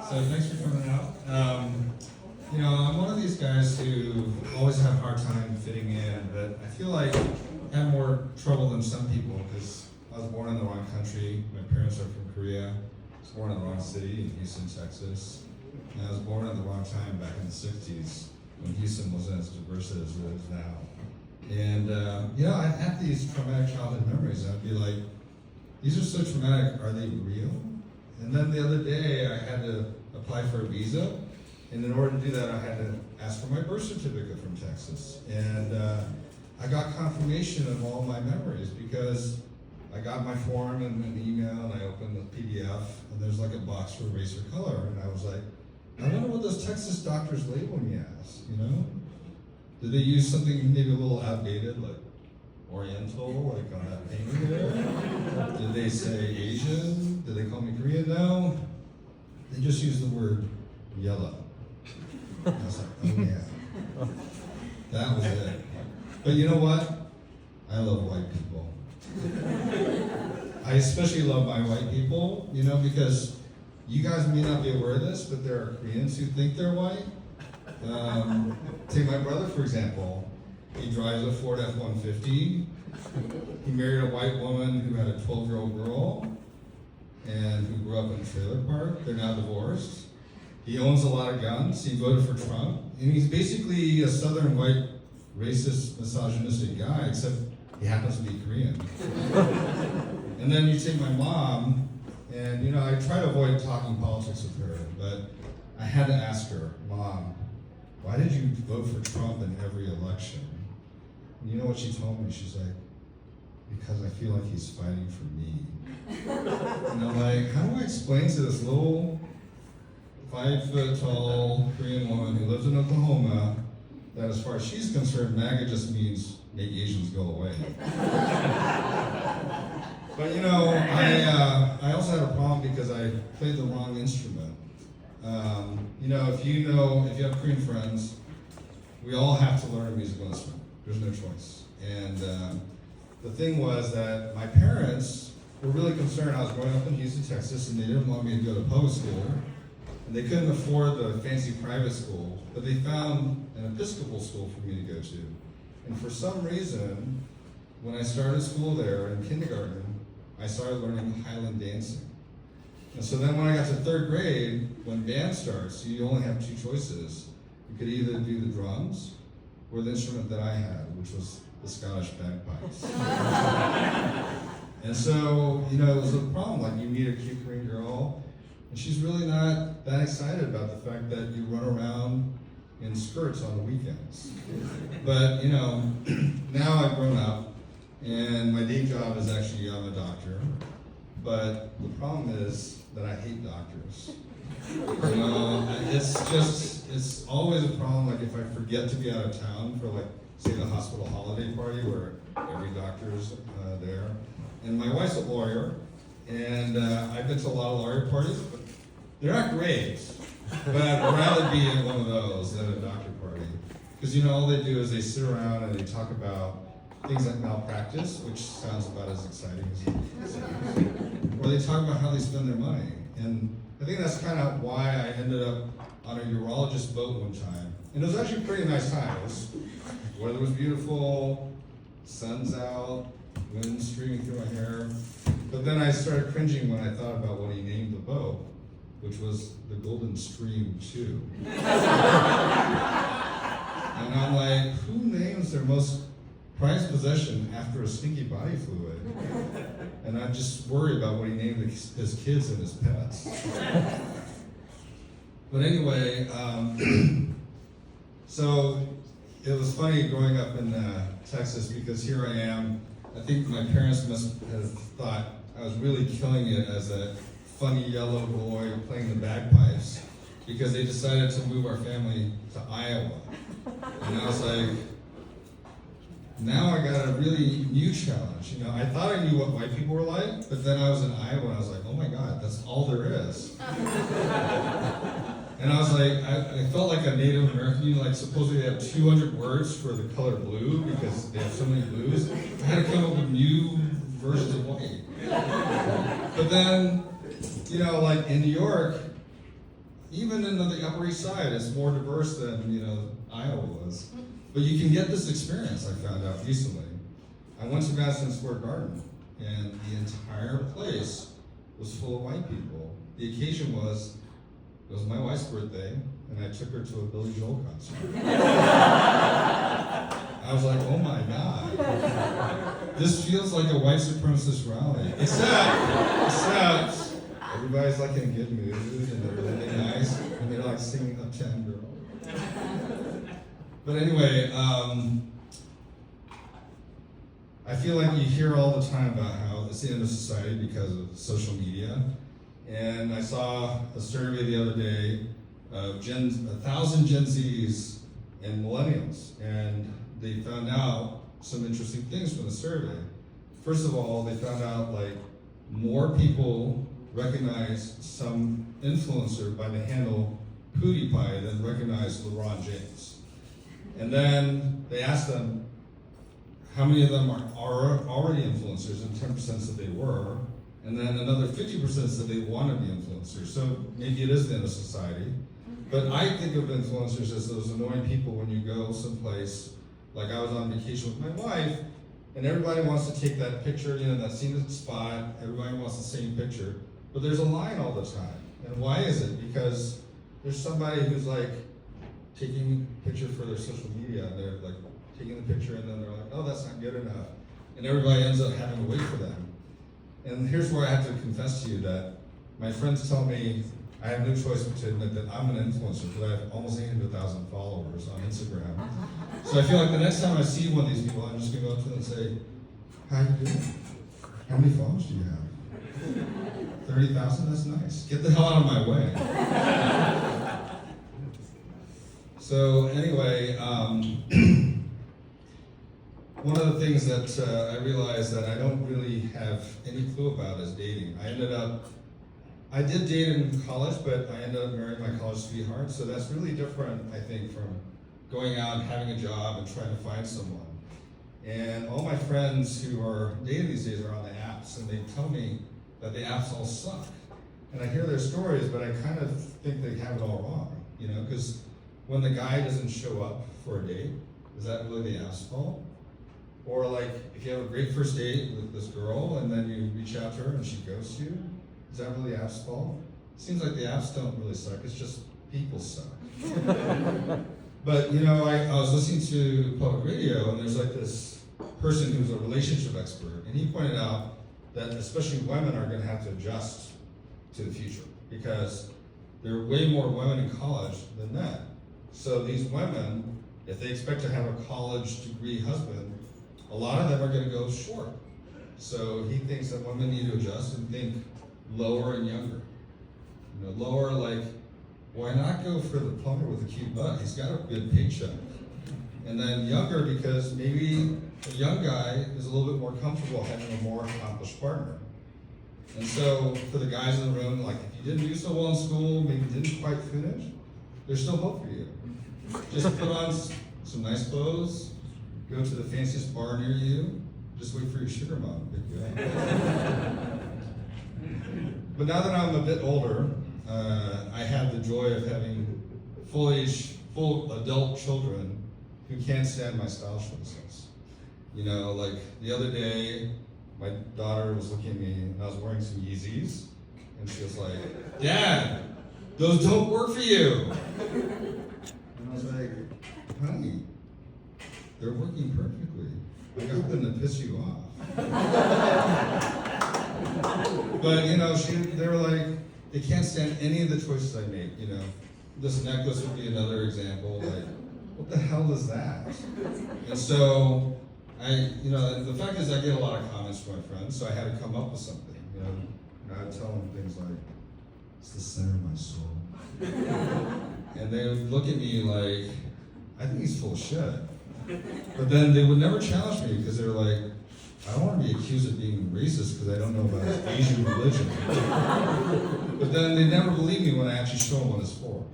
So thanks for coming out. I'm one of these guys who always have a hard time fitting in, but I feel like I have more trouble than some people because I was born in the wrong country. My parents are from Korea. I was born in the wrong city in Houston, Texas. And I was born at the wrong time back in the 60s when Houston wasn't as diverse as it is now. And, I'd have these traumatic childhood memories, and I'd be like, these are so traumatic, are they real? And then the other day, I had to apply for a visa, and in order to do that, I had to ask for my birth certificate from Texas. And I got confirmation of all my memories because I got my form and an email, and I opened the PDF, and there's like a box for race or color, and I was like, I wonder what those Texas doctors label me as, Did they use something maybe a little outdated, like Oriental, like on that painting there? Did they say Asian? Did they call me Korean? No. They just used the word yellow. I was like, oh yeah. That was it. But you know what? I love white people. I especially love my white people, because you guys may not be aware of this, but there are Koreans who think they're white. Take my brother, for example. He drives a Ford F-150. He married a white woman who had a 12-year-old girl and who grew up in a trailer park. They're now divorced. He owns a lot of guns. He voted for Trump. And he's basically a southern white, racist, misogynistic guy, except he happens to be Korean. And then you take my mom, and I try to avoid talking politics with her, but I had to ask her, Mom, why did you vote for Trump in every election? And you know what she told me? She's like, because I feel like he's fighting for me. And I'm like, how do I explain to this little 5-foot-tall Korean woman who lives in Oklahoma that as far as she's concerned, MAGA just means make Asians go away. But I also had a problem because I played the wrong instrument. If you have Korean friends, we all have to learn a musical instrument. There's no choice. And the thing was that my parents were really concerned. I was growing up in Houston, Texas, and they didn't want me to go to public school. And they couldn't afford the fancy private school, but they found an Episcopal school for me to go to. And for some reason, when I started school there in kindergarten, I started learning Highland dancing. And so then when I got to third grade, when band starts, you only have two choices. You could either do the drums or the instrument that I had, which was the Scottish bagpipes. And so, it was a problem. Like, you meet a cute Korean girl, and she's really not that excited about the fact that you run around in skirts on the weekends. But, now I've grown up, and my day job is actually, I'm a doctor. But the problem is that I hate doctors. It's always a problem, like if I forget to be out of town for say the hospital holiday party where every doctor's there. And my wife's a lawyer, and I've been to a lot of lawyer parties, but they're not great. But I'd rather be at one of those than a doctor party. Because all they do is they sit around and they talk about things like malpractice, which sounds about as exciting as it sounds. Or they talk about how they spend their money. And I think that's kind of why I ended up on a urologist boat one time. And it was actually a pretty nice time. Weather was beautiful, sun's out, wind streaming through my hair. But then I started cringing when I thought about what he named the boat, which was the Golden Stream 2. And I'm like, who names their most prized possession after a stinky body fluid? And I just worry about what he named his kids and his pets. But anyway, so it was funny growing up in Texas because here I am. I think my parents must have thought I was really killing it as a funny yellow boy playing the bagpipes because they decided to move our family to Iowa. And I was like, now I got a really new challenge. I thought I knew what white people were like, but then I was in Iowa and I was like, oh my God, that's all there is. And I was like, I felt like a Native American, supposedly they have 200 words for the color blue because they have so many blues. I had to come up with new versions of white. But then, in New York, even in the Upper East Side, it's more diverse than, Iowa was. But you can get this experience, I found out recently. I went to Madison Square Garden, and the entire place was full of white people. The occasion was, it was my wife's birthday, and I took her to a Billy Joel concert. I was like, oh my God. This feels like a white supremacist rally. Except, everybody's like in a good mood, and they're really nice, and they're like singing Uptown Girl. But anyway, I feel like you hear all the time about how it's the end of society because of social media. And I saw a survey the other day of 1,000 Gen Zs and millennials, and they found out some interesting things from the survey. First of all, they found out like more people recognize some influencer by the handle PewDiePie than recognize LeBron James. And then they asked them how many of them are already influencers, and 10% said they were, and then another 50% said they want to be influencers. So maybe it is the end of society. But I think of influencers as those annoying people when you go someplace, like I was on vacation with my wife, and everybody wants to take that picture, that scenic spot, everybody wants the same picture, but there's a line all the time. And why is it? Because there's somebody who's like taking a picture for their social media, and they're like taking the picture, and then they're like, oh, that's not good enough. And everybody ends up having to wait for them. And here's where I have to confess to you that my friends tell me I have no choice but to admit that I'm an influencer because I have almost 800,000 followers on Instagram. So I feel like the next time I see one of these people, I'm just gonna go up to them and say, how you doing? How many followers do you have? 30,000? That's nice. Get the hell out of my way. So anyway, one of the things that I realized that I don't really have any clue about is dating. I did date in college, but I ended up marrying my college sweetheart, so that's really different, I think, from going out and having a job and trying to find someone. And all my friends who are dating these days are on the apps, and they tell me that the apps all suck. And I hear their stories, but I kind of think they have it all wrong, because when the guy doesn't show up for a date, is that really the app's fault? Or like, if you have a great first date with this girl and then you reach out to her and she ghosts you, is that really the app's fault? It seems like the apps don't really suck, it's just people suck. But I was listening to public radio, and there's like this person who's a relationship expert, and he pointed out that especially women are gonna have to adjust to the future because there are way more women in college than men. So these women, if they expect to have a college degree husband, a lot of them are gonna go short. So he thinks that women need to adjust and think lower and younger. Lower like, why not go for the plumber with a cute butt? He's got a good paycheck. And then younger because maybe a young guy is a little bit more comfortable having a more accomplished partner. And so for the guys in the room, like if you didn't do so well in school, maybe didn't quite finish, there's still hope for you. Just put on some nice clothes, go to the fanciest bar near you, just wait for your sugar mom to pick you up. But now that I'm a bit older, I have the joy of having full adult children who can't stand my stylishness. Like the other day, my daughter was looking at me and I was wearing some Yeezys, and she was like, Dad, those don't work for you. And I was like, honey, they're working perfectly. I got them to piss you off. But they were like, they can't stand any of the choices I make. This necklace would be another example. Like, what the hell is that? And so the fact is I get a lot of comments from my friends, so I had to come up with something. And I would tell them things like, it's the center of my soul. And they would look at me like, I think he's full of shit. But then they would never challenge me because they were like, I don't want to be accused of being racist because I don't know about Asian religion. But then they never believe me when I actually show them what it's for.